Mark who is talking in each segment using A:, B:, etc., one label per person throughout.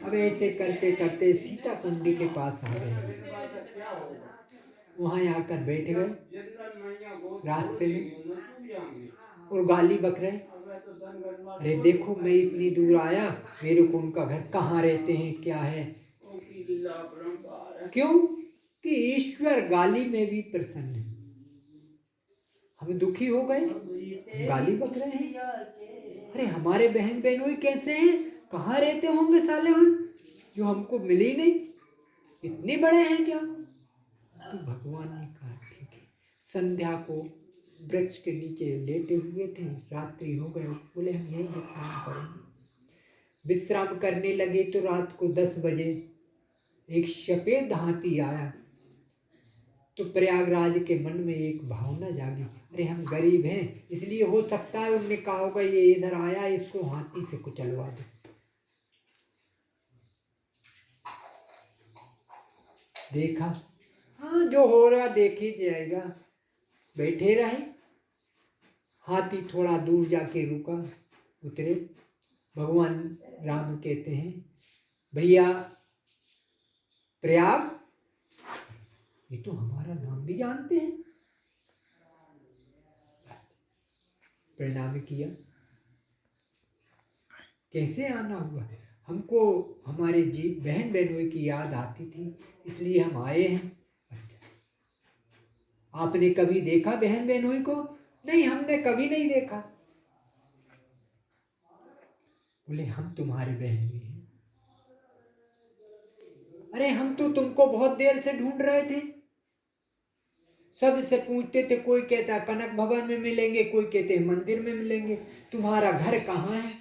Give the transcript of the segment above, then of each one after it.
A: अब ऐसे करते करते सीता कुंड के पास आ गए। वहाँ आकर बैठ गए रास्ते में और गाली बक रहे, अरे देखो मैं इतनी दूर आया, मेरे को उनका घर कहाँ रहते हैं, क्या है। क्यों कि ईश्वर गाली में भी प्रसन्न है। हम दुखी हो गए, हम गाली बक रहे हैं। अरे हमारे बहन बहनोई कैसे हैं, कहाँ रहते होंगे साले हम, जो हमको मिले ही नहीं, इतने बड़े हैं क्या। तो भगवान ने कहा ठीक है। संध्या को वृक्ष के नीचे लेटे हुए थे, रात्रि हो गए, बोले हम यही विश्राम करेंगे। विश्राम करने लगे तो रात को 10 बजे एक सफेद हाथी आया। तो प्रयागराज के मन में एक भावना जागी, अरे हम गरीब हैं, इसलिए हो सकता है उनने कहा होगा ये इधर आया, इसको हाथी से कुचलवा दो। देखा, हाँ जो हो रहा देख ही जाएगा। बैठे रहे, हाथी थोड़ा दूर जाके रुका, उतरे। भगवान राम कहते हैं, भैया प्रयाग, ये तो हमारा नाम भी जानते हैं। प्रणाम किया, कैसे आना हुआ, हमको हमारे जी बहन बहनों की याद आती थी, इसलिए हम आए हैं। अच्छा, आपने कभी देखा बहन बहनोई को? नहीं, हमने कभी नहीं देखा। बोले हम तुम्हारे बहन भी हैं। अरे हम तो तुमको बहुत देर से ढूंढ रहे थे, सबसे पूछते थे, कोई कहता कनक भवन में मिलेंगे, कोई कहते मंदिर में मिलेंगे, तुम्हारा घर कहाँ है।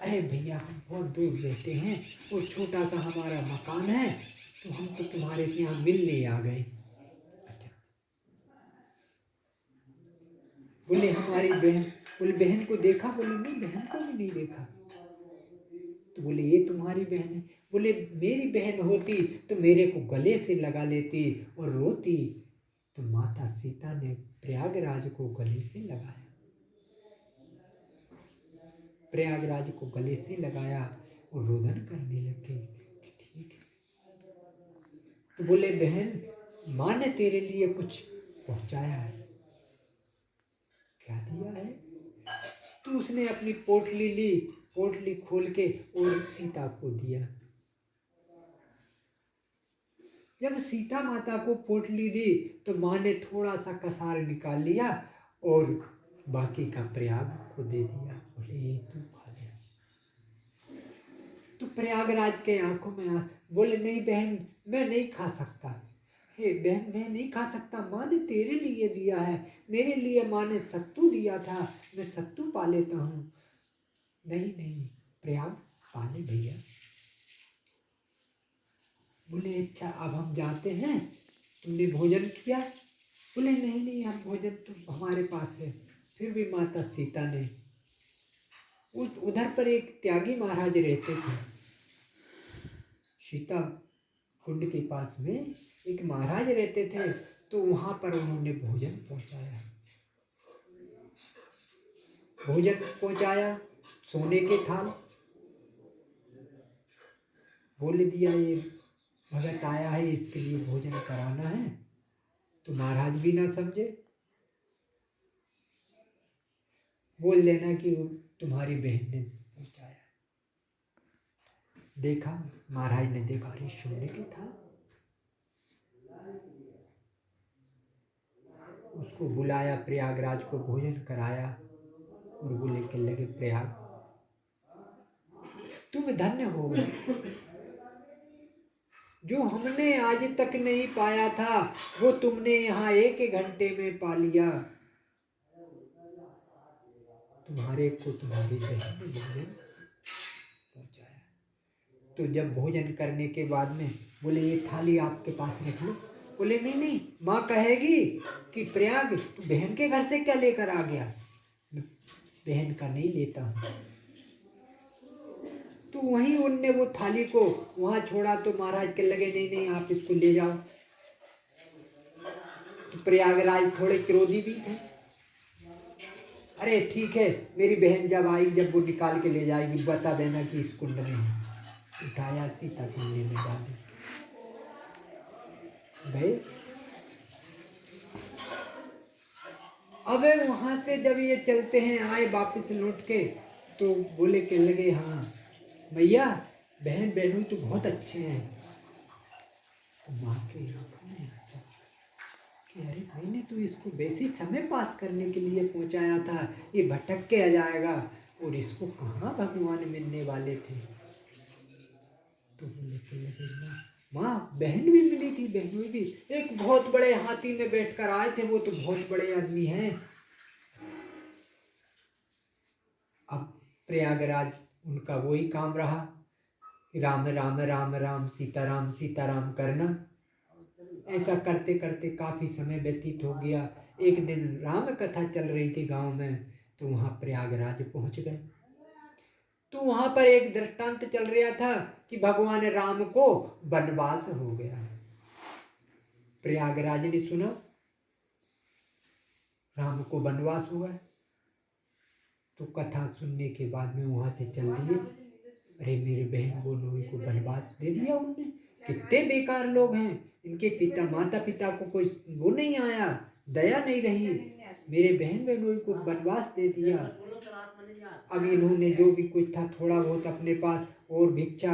A: अरे भैया हम बहुत दूर रहते हैं, वो छोटा सा हमारा मकान है, तो हम तो तुम्हारे से यहाँ मिलने आ गए। अच्छा, बोले हमारी बहन, बोले बहन को देखा? बोले नहीं, बहन को भी नहीं देखा। तो बोले ये तुम्हारी बहन है? बोले मेरी बहन होती तो मेरे को गले से लगा लेती और रोती। तो माता सीता ने प्रयागराज को गले से लगाया, प्रयागराज को गले से लगाया और रोदन करने लगे। ठीक है। तो बोले बहन, माँ ने तेरे लिए कुछ पहुंचाया है। क्या दिया है? तो उसने अपनी पोटली ली, पोटली खोल के और सीता को दिया। जब सीता माता को पोटली दी तो माँ ने थोड़ा सा कसार निकाल लिया और बाकी का प्रयाग को दे दिया। बोले ये तू खा ले। तो प्रयागराज के आंखों में आ, बोले नहीं बहन मैं नहीं खा सकता। हे बहन मैं नहीं खा सकता, माँ ने तेरे लिए दिया है, मेरे लिए माँ ने सत्तू दिया था, मैं सत्तू पा लेता हूँ। नहीं नहीं प्रयाग पाले भैया। बोले अच्छा अब हम जाते हैं, तुमने भोजन किया? बोले नहीं नहीं हम भोजन तो हमारे पास है। फिर भी माता सीता ने उस उधर पर एक त्यागी महाराज रहते थे, सीता कुंड के पास में एक महाराज रहते थे, तो वहां पर उन्होंने भोजन पहुंचाया, भोजन पहुंचाया, सोने के थाल। बोल दिया ये भगत आया है, इसके लिए भोजन कराना है। तो महाराज भी ना समझे, बोल देना कि वो तुम्हारी बहन ने पहुंचाया। देखा, महाराज ने देखा, अरे सोने के था। उसको बुलाया, प्रयागराज को भोजन कराया और बोले के लगे प्रयाग तुम धन्य हो गए, जो हमने आज तक नहीं पाया था वो तुमने यहाँ 1 घंटे में पा लिया। तुम्हारे को तुम्हारी बहन ने भोजन पहुंचाया। तो जब भोजन करने के बाद में बोले ये थाली आपके पास रख लो। बोले नहीं नहीं माँ कहेगी कि प्रयाग तू बहन के घर से क्या लेकर आ गया, बहन का नहीं लेता हूँ। तो वहीं उनने वो थाली को वहां छोड़ा तो महाराज के लगे नहीं नहीं आप इसको ले जाओ। तो प्रयागराज थोड़े क्रोधी भी थे, अरे ठीक है, मेरी बहन जब आई, जब वो निकाल के ले जाएगी बता देना कि इस कुंड में है। उठाया सीता कुंडे में डाली, गए। अब वहां से जब ये चलते हैं, आए वापस लौट के, तो बोले के लगे, हाँ भैया बहन बहनोई तो बहुत अच्छे हैं। तो माँ के आंखों में आंसू कि अरे मैंने तो इसको वैसे समय पास करने के लिए पहुंचाया था, ये भटक के आ जाएगा, और इसको कहाँ भगवान मिलने वाले थे। तो बोले के लगे, माँ बहन भी मिली थी, बहनोई भी, एक बहुत बड़े हाथी में बैठकर आए थे, वो तो बहुत बड़े आदमी हैं। अब प्रयागराज उनका वही काम रहा, राम राम राम राम सीताराम करना। ऐसा करते करते काफी समय व्यतीत हो गया। एक दिन राम कथा चल रही थी गांव में, तो वहां प्रयागराज पहुंच गए। तो वहां पर एक दृष्टांत चल रहा था कि भगवान राम को वनवास हो गया। प्रयागराज ने सुना राम को वनवास हुआ, तो कथा सुनने के बाद में वहां से चल दिए। अरे मेरे बहन बोनोई को वनवास दे दिया उनने, कितने बेकार लोग हैं, इनके पिता माता पिता को कोई वो नहीं आया, दया नहीं रही, मेरे बहन बहनोई को वनवास दे दिया। अब इन्होंने जो भी कुछ था थोड़ा बहुत अपने पास और भिक्षा